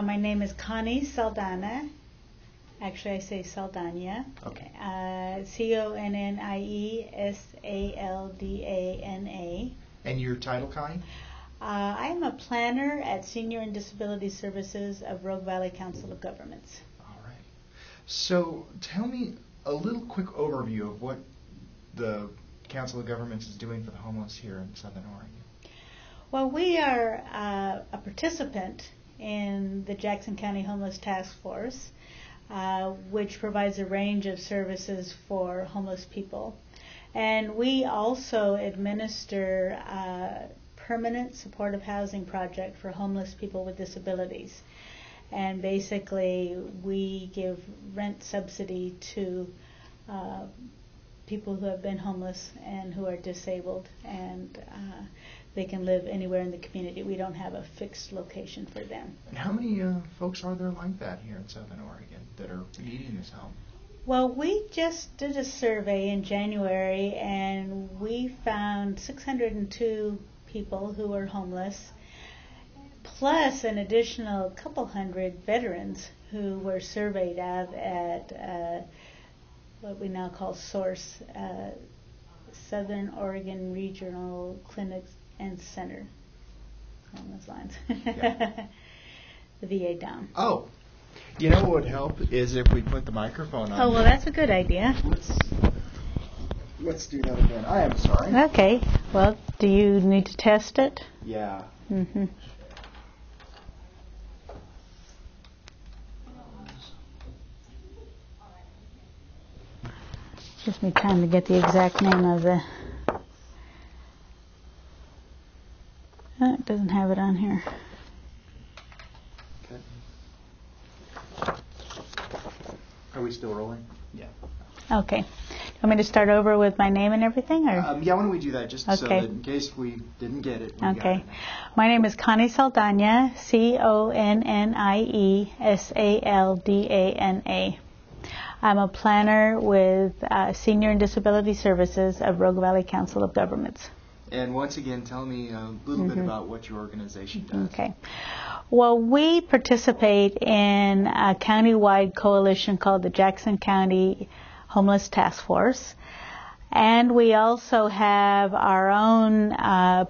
My name is Connie Saldana. Actually, I say Saldana. Okay. ConnieSaldana. And your title, Connie? I am a planner at Senior and Disability Services of Rogue Valley Council of Governments. All right. So tell me a little quick overview of what the Council of Governments is doing for the homeless here in Southern Oregon. Well, we are a participant in the Jackson County Homeless Task Force, which provides a range of services for homeless people. And we also administer permanent supportive housing project for homeless people with disabilities. And basically, we give rent subsidy to people who have been homeless and who are disabled, and they can live anywhere in the community. We don't have a fixed location for them. And how many folks are there like that here in Southern Oregon that are needing this help? Well, we just did a survey in January, and we found 602 people who were homeless, plus an additional couple hundred veterans who were surveyed out at what we now call SOURCE, Southern Oregon Regional Clinics and Center, along those lines. Yeah. The VA down. Oh, you know what would help is if we put the microphone on. Oh, well, that's a good idea. Let's do that again. I am sorry. Okay. Well, do you need to test it? Yeah. Mm-hmm. Gives me time to get the exact name of the... Oh, it doesn't have it on here. Okay. Are we still rolling? Yeah. Okay. You want me to start over with my name and everything? Or? Yeah, why don't we do that just so Okay. that in case we didn't get it, we got Okay. it. My name is Connie Saldana, ConnieSaldana. I'm a planner with Senior and Disability Services of Rogue Valley Council of Governments. And once again, tell me a little bit about what your organization does. Okay. Well, we participate in a county-wide coalition called the Jackson County Homeless Task Force. And we also have our own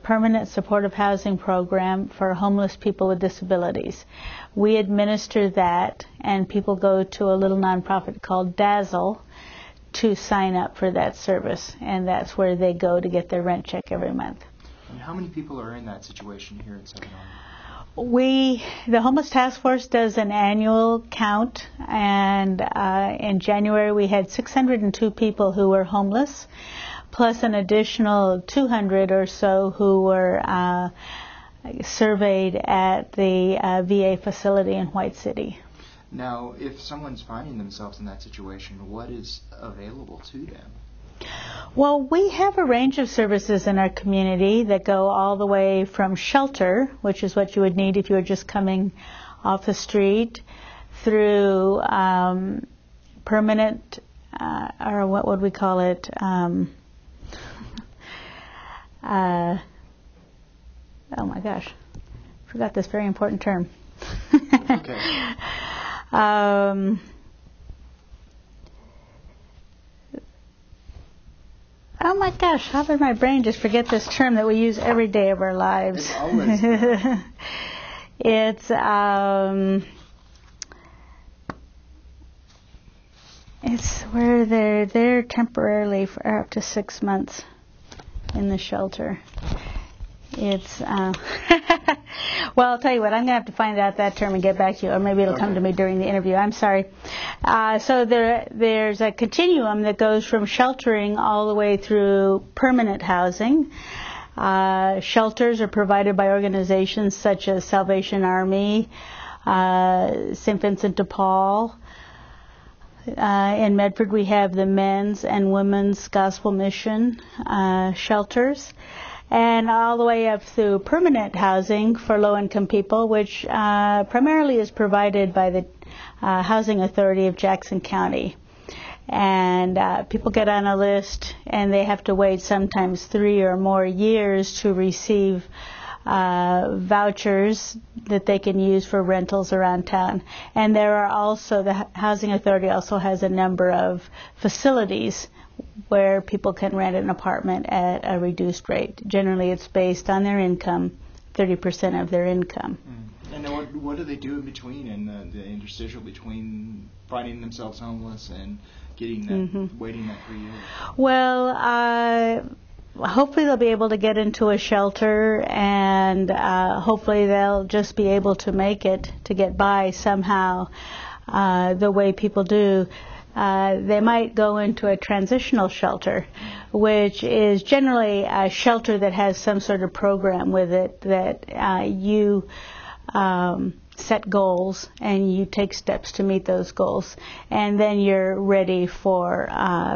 permanent supportive housing program for homeless people with disabilities. We administer that, and people go to a little nonprofit called Dazzle to sign up for that service, and that's where they go to get their rent check every month. And how many people are in that situation here in Southern Oregon? The Homeless Task Force does an annual count, and in January we had 602 people who were homeless, plus an additional 200 or so who were surveyed at the VA facility in White City. Now, if someone's finding themselves in that situation, what is available to them? Well, we have a range of services in our community that go all the way from shelter, which is what you would need if you were just coming off the street, through permanent, or what would we call it? Oh my gosh, forgot this very important term. Okay. Oh my gosh, how did my brain just forget this term that we use every day of our lives? It's always it's where they're there temporarily for up to 6 months in the shelter. It's well, I'll tell you what, I'm going to have to find out that term and get back to you, or maybe it'll come to me during the interview. I'm sorry. So there's a continuum that goes from sheltering all the way through permanent housing. Shelters are provided by organizations such as Salvation Army, St. Vincent de Paul. In Medford, we have the Men's and Women's Gospel Mission shelters, and all the way up through permanent housing for low-income people, which primarily is provided by the Housing Authority of Jackson County. And people get on a list, and they have to wait sometimes 3 or more years to receive vouchers that they can use for rentals around town. And there are also, the Housing Authority also has a number of facilities where people can rent an apartment at a reduced rate. Generally, it's based on their income, 30% of their income. And then what do they do in between, in the interstitial between finding themselves homeless and getting that, waiting that 3 years? Well, hopefully they'll be able to get into a shelter, and hopefully they'll just be able to make it, to get by somehow, the way people do. They might go into a transitional shelter, which is generally a shelter that has some sort of program with it that you set goals and you take steps to meet those goals, and then you're ready for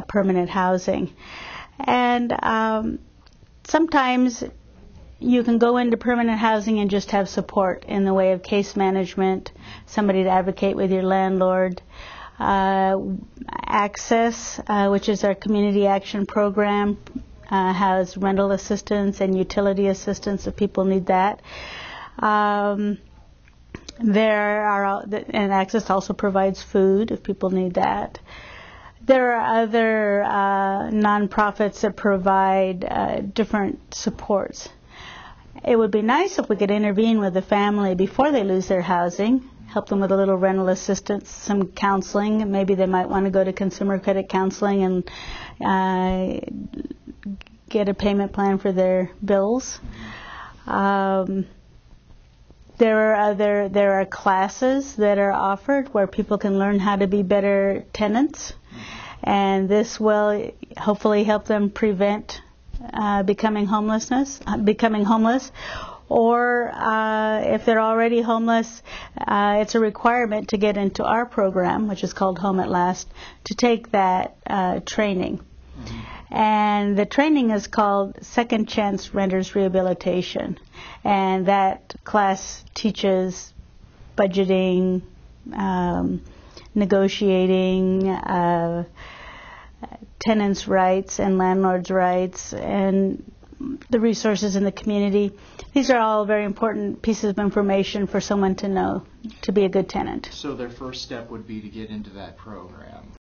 permanent housing. And sometimes you can go into permanent housing and just have support in the way of case management, somebody to advocate with your landlord. Access, which is our community action program, has rental assistance and utility assistance if people need that. And Access also provides food if people need that. There are other nonprofits that provide different supports. It would be nice if we could intervene with the family before they lose their housing, help them with a little rental assistance, some counseling. Maybe they might want to go to consumer credit counseling and get a payment plan for their bills. There are classes that are offered where people can learn how to be better tenants, and this will hopefully help them prevent becoming homeless. Or if they're already homeless, it's a requirement to get into our program, which is called Home at Last, to take that training. And the training is called Second Chance Renters Rehabilitation. And that class teaches budgeting, negotiating, tenants' rights and landlords' rights, and the resources in the community. These are all very important pieces of information for someone to know to be a good tenant. So their first step would be to get into that program.